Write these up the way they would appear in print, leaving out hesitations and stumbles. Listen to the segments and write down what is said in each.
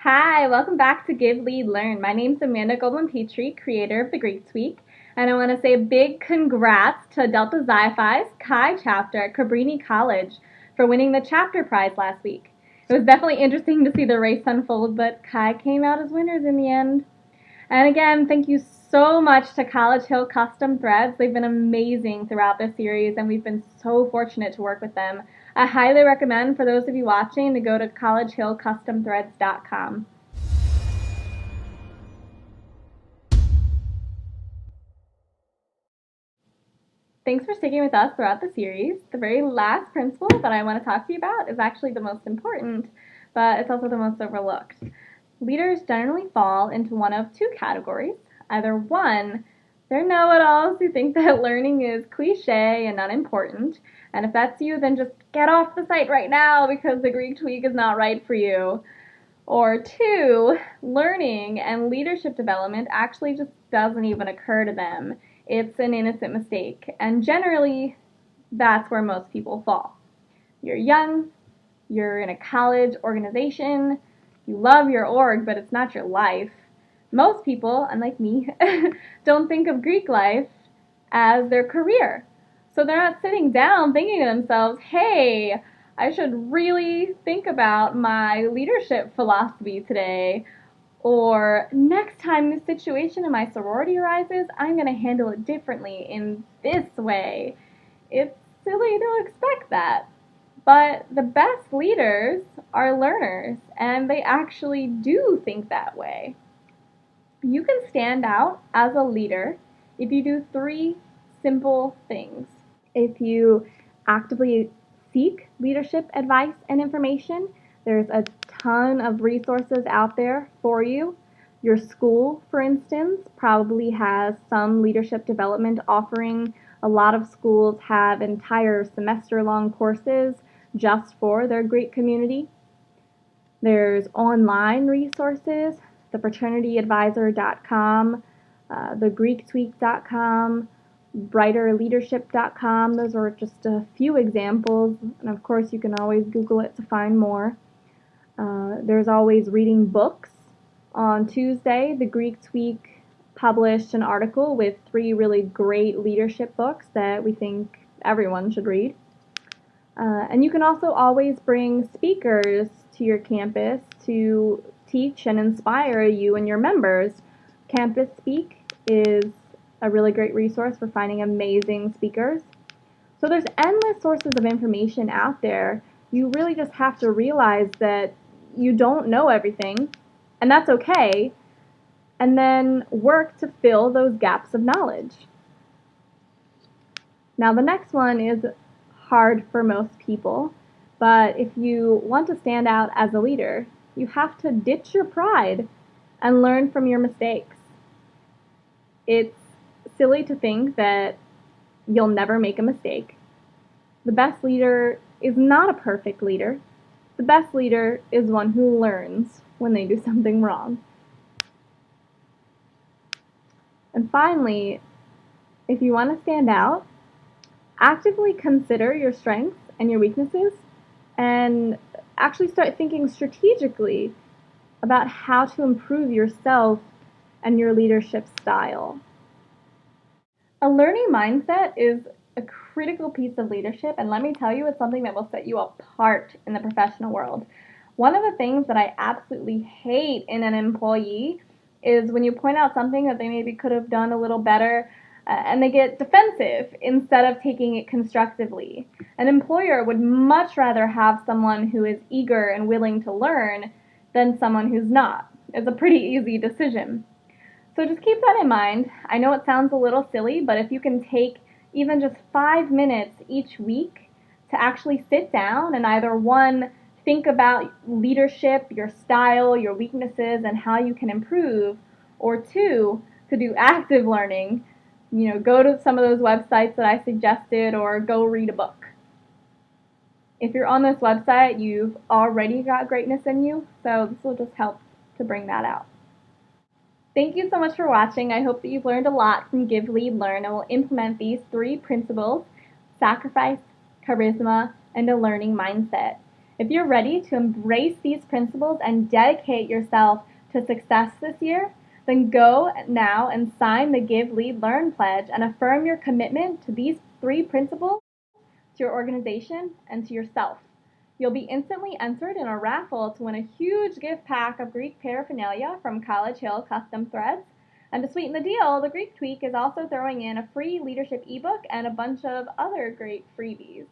Hi, welcome back to Give, Lead, Learn. My name's Amanda Goldman-Petrie, creator of the Greeks Week, and I want to say a big congrats to Delta Xi Phi's Chi chapter at Cabrini College for winning the chapter prize last week. It was definitely interesting to see the race unfold, but Chi came out as winners in the end. And again, thank you so much to College Hill Custom Threads. They've been amazing throughout this series, and we've been so fortunate to work with them. I highly recommend for those of you watching to go to collegehillcustomthreads.com. Thanks for sticking with us throughout the series. The very last principle that I want to talk to you about is actually the most important, but it's also the most overlooked. Leaders generally fall into one of two categories. Either one, they're know-it-alls who think that learning is cliche and unimportant, and if that's you, then just get off the site right now because the Greek Week is not right for you. Or two, learning and leadership development actually just doesn't even occur to them. It's an innocent mistake, and generally, that's where most people fall. You're young, you're in a college organization, you love your org, but it's not your life. Most people, unlike me, don't think of Greek life as their career. So they're not sitting down thinking to themselves, hey, I should really think about my leadership philosophy today. Or next time this situation in my sorority arises, I'm going to handle it differently in this way. It's silly to expect that. But the best leaders are learners, and they actually do think that way. You can stand out as a leader if you do three simple things. If you actively seek leadership advice and information, there's a ton of resources out there for you. Your school, for instance, probably has some leadership development offering. A lot of schools have entire semester-long courses just for their Greek community. There's online resources, thefraternityadvisor.com, thegreektweak.com, brighterleadership.com. Those are just a few examples, and of course you can always Google it to find more. There's always reading books. On Tuesday, the Greeks Week published an article with 3 really great leadership books that we think everyone should read. And you can also always bring speakers to your campus to teach and inspire you and your members. Campus Speak is a really great resource for finding amazing speakers. So there's endless sources of information out there. You really just have to realize that you don't know everything, and that's okay, and then work to fill those gaps of knowledge. Now the next one is hard for most people, but if you want to stand out as a leader, you have to ditch your pride and learn from your mistakes. It's silly to think that you'll never make a mistake. The best leader is not a perfect leader. The best leader is one who learns when they do something wrong. And finally, if you want to stand out, actively consider your strengths and your weaknesses and actually start thinking strategically about how to improve yourself and your leadership style. A learning mindset is a critical piece of leadership, and let me tell you, it's something that will set you apart in the professional world. One of the things that I absolutely hate in an employee is when you point out something that they maybe could have done a little better, and they get defensive instead of taking it constructively. An employer would much rather have someone who is eager and willing to learn than someone who's not. It's a pretty easy decision. So just keep that in mind. I know it sounds a little silly, but if you can take even just 5 minutes each week to actually sit down and either one, think about leadership, your style, your weaknesses, and how you can improve, or two, to do active learning, go to some of those websites that I suggested or go read a book. If you're on this website, you've already got greatness in you, so this will just help to bring that out. Thank you so much for watching. I hope that you've learned a lot from Give, Lead, Learn and will implement these 3 principles: sacrifice, charisma, and a learning mindset. If you're ready to embrace these principles and dedicate yourself to success this year, then go now and sign the Give, Lead, Learn pledge and affirm your commitment to these 3 principles to your organization and to yourself. You'll be instantly entered in a raffle to win a huge gift pack of Greek paraphernalia from College Hill Custom Threads. And to sweeten the deal, the Greek Tweak is also throwing in a free leadership ebook and a bunch of other great freebies.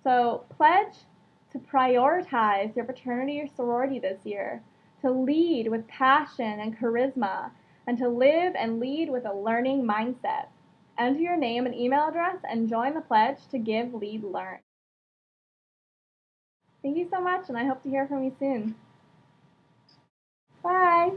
So pledge to prioritize your fraternity or sorority this year, to lead with passion and charisma, and to live and lead with a learning mindset. Enter your name and email address and join the pledge to Give, Lead, Learn. Thank you so much, and I hope to hear from you soon. Bye!